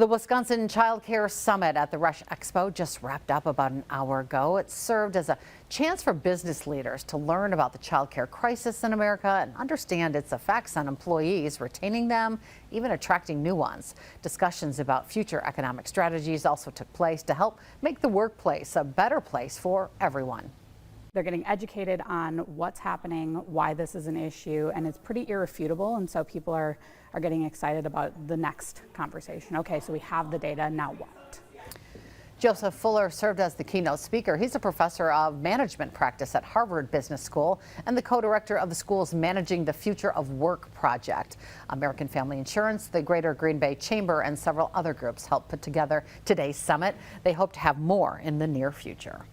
The Wisconsin Childcare Summit at the Resch Expo just wrapped up about an hour ago. It served as a chance for business leaders to learn about the childcare crisis in America and understand its effects on employees, retaining them, even attracting new ones. Discussions about future economic strategies also took place to help make the workplace a better place for everyone. They're getting educated on what's happening, why this is an issue, and it's pretty irrefutable. And so people are getting excited about the next conversation. Okay, so we have the data, now what? Joseph Fuller served as the keynote speaker. He's a professor of management practice at Harvard Business School and the co-director of the school's Managing the Future of Work project. American Family Insurance, the Greater Green Bay Chamber, and several other groups helped put together today's summit. They hope to have more in the near future.